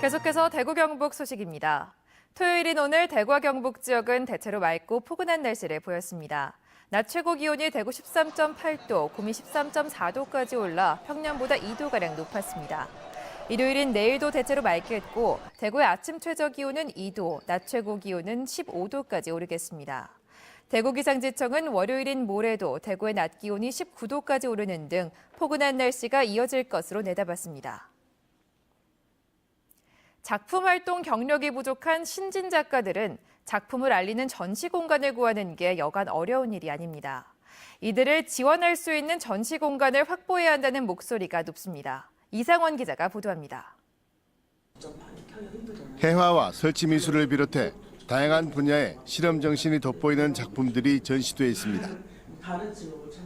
계속해서 대구 경북 소식입니다. 토요일인 오늘 대구와 경북 지역은 대체로 맑고 포근한 날씨를 보였습니다. 낮 최고 기온이 대구 13.8도, 구미 13.4도까지 올라 평년보다 2도가량 높았습니다. 일요일인 내일도 대체로 맑겠고 대구의 아침 최저 기온은 2도, 낮 최고 기온은 15도까지 오르겠습니다. 대구기상지청은 월요일인 모레도 대구의 낮 기온이 19도까지 오르는 등 포근한 날씨가 이어질 것으로 내다봤습니다. 작품 활동 경력이 부족한 신진 작가들은 작품을 알리는 전시 공간을 구하는 게 여간 어려운 일이 아닙니다. 이들을 지원할 수 있는 전시 공간을 확보해야 한다는 목소리가 높습니다. 이상원 기자가 보도합니다. 해화와 설치 미술을 비롯해 다양한 분야의 실험 정신이 돋보이는 작품들이 전시돼 있습니다.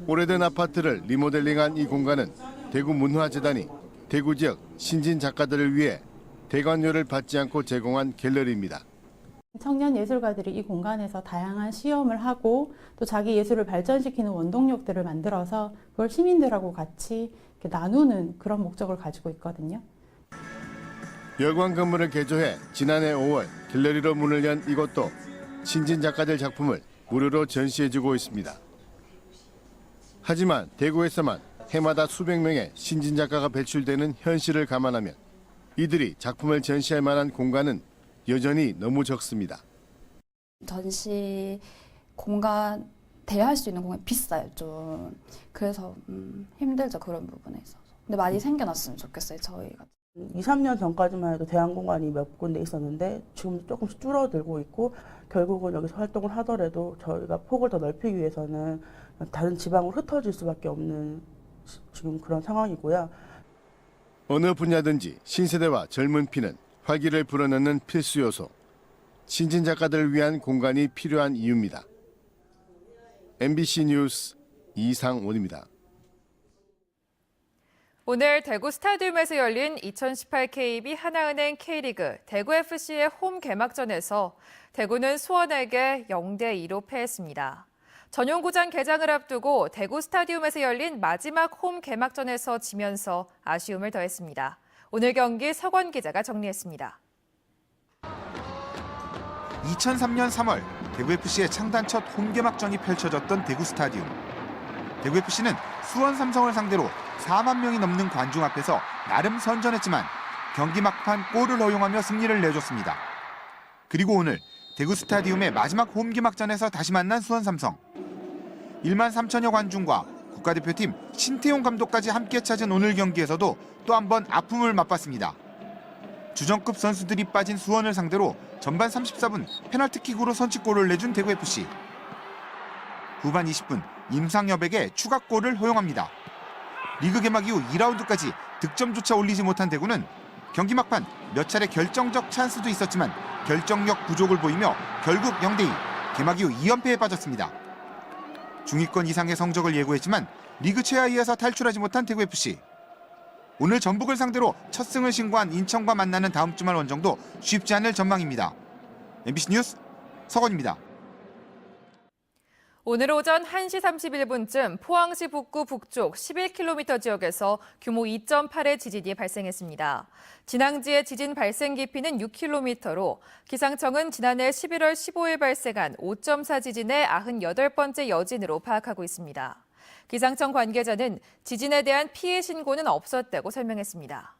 오래된 아파트를 리모델링한 이 공간은 대구문화재단이 대구 지역 신진 작가들을 위해 대관료를 받지 않고 제공한 갤러리입니다. 청년 예술가들이 이 공간에서 다양한 시험을 하고 또 자기 예술을 발전시키는 원동력들을 만들어서 그걸 시민들하고 같이 이렇게 나누는 그런 목적을 가지고 있거든요. 여관 건물을 개조해 지난해 5월 갤러리로 문을 연 이곳도 신진 작가들 작품을 무료로 전시해주고 있습니다. 하지만 대구에서만 해마다 수백 명의 신진 작가가 배출되는 현실을 감안하면 이들이 작품을 전시할 만한 공간은 여전히 너무 적습니다. 전시 공간 대여할 수 있는 공간이 비싸요, 좀. 그래서 힘들죠, 그런 부분에 있어서. 근데 많이 생겨났으면 좋겠어요, 저희가. 2, 3년 전까지만 해도 대안공간이 몇 군데 있었는데 지금 조금씩 줄어들고 있고 결국은 여기서 활동을 하더라도 저희가 폭을 더 넓히기 위해서는 다른 지방으로 흩어질 수밖에 없는 지금 그런 상황이고요. 어느 분야든지 신세대와 젊은 피는 활기를 불어넣는 필수 요소. 신진 작가들을 위한 공간이 필요한 이유입니다. MBC 뉴스 이상원입니다. 오늘 대구 스타디움에서 열린 2018 KB 하나은행 K리그 대구FC의 홈 개막전에서 대구는 수원에게 0대2로 패했습니다. 전용구장 개장을 앞두고 대구 스타디움에서 열린 마지막 홈 개막전에서 지면서 아쉬움을 더했습니다. 오늘 경기 서건 기자가 정리했습니다. 2003년 3월 대구FC의 창단 첫 홈 개막전이 펼쳐졌던 대구 스타디움. 대구FC는 수원 삼성을 상대로 4만 명이 넘는 관중 앞에서 나름 선전했지만 경기 막판 골을 허용하며 승리를 내줬습니다. 그리고 오늘 대구 스타디움의 마지막 홈 개막전에서 다시 만난 수원 삼성. 1만 3천여 관중과 국가대표팀 신태용 감독까지 함께 찾은 오늘 경기에서도 또 한 번 아픔을 맛봤습니다. 주전급 선수들이 빠진 수원을 상대로 전반 34분 페널티킥으로 선취골을 내준 대구FC. 후반 20분 임상엽에게 추가골을 허용합니다. 리그 개막 이후 2라운드까지 득점조차 올리지 못한 대구는 경기 막판 몇 차례 결정적 찬스도 있었지만 결정력 부족을 보이며 결국 0대2 개막 이후 2연패에 빠졌습니다. 중위권 이상의 성적을 예고했지만 리그 최하위에서 탈출하지 못한 대구FC. 오늘 전북을 상대로 첫 승을 신고한 인천과 만나는 다음 주말 원정도 쉽지 않을 전망입니다. MBC 뉴스 서건입니다. 오늘 오전 1시 31분쯤 포항시 북구 북쪽 11km 지역에서 규모 2.8의 지진이 발생했습니다. 진앙지의 지진 발생 깊이는 6km로 기상청은 지난해 11월 15일 발생한 5.4 지진의 98번째 여진으로 파악하고 있습니다. 기상청 관계자는 지진에 대한 피해 신고는 없었다고 설명했습니다.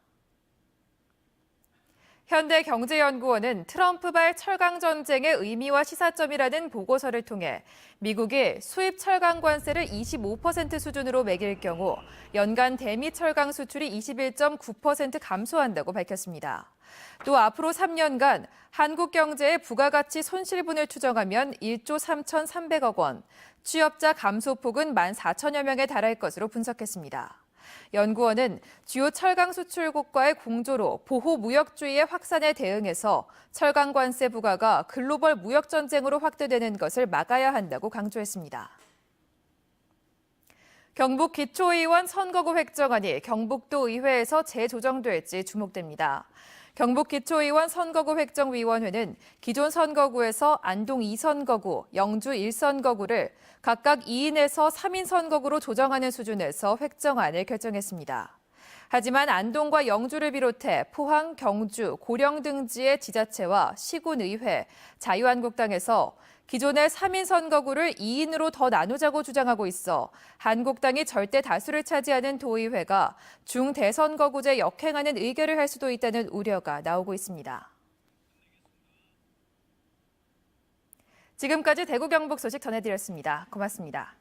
현대경제연구원은 트럼프발 철강 전쟁의 의미와 시사점이라는 보고서를 통해 미국이 수입 철강 관세를 25% 수준으로 매길 경우 연간 대미 철강 수출이 21.9% 감소한다고 밝혔습니다. 또 앞으로 3년간 한국 경제의 부가가치 손실분을 추정하면 1조 3,300억 원, 취업자 감소폭은 14,000여 명에 달할 것으로 분석했습니다. 연구원은 주요 철강 수출국과의 공조로 보호 무역주의의 확산에 대응해서 철강 관세 부과가 글로벌 무역 전쟁으로 확대되는 것을 막아야 한다고 강조했습니다. 경북 기초의원 선거구 획정안이 경북도 의회에서 재조정될지 주목됩니다. 경북 기초의원 선거구 획정위원회는 기존 선거구에서 안동 2선거구, 영주 1선거구를 각각 2인에서 3인 선거구로 조정하는 수준에서 획정안을 결정했습니다. 하지만 안동과 영주를 비롯해 포항, 경주, 고령 등지의 지자체와 시군의회, 자유한국당에서 기존의 3인 선거구를 2인으로 더 나누자고 주장하고 있어 한국당이 절대 다수를 차지하는 도의회가 중대선거구제 역행하는 의결을 할 수도 있다는 우려가 나오고 있습니다. 지금까지 대구 경북 소식 전해드렸습니다. 고맙습니다.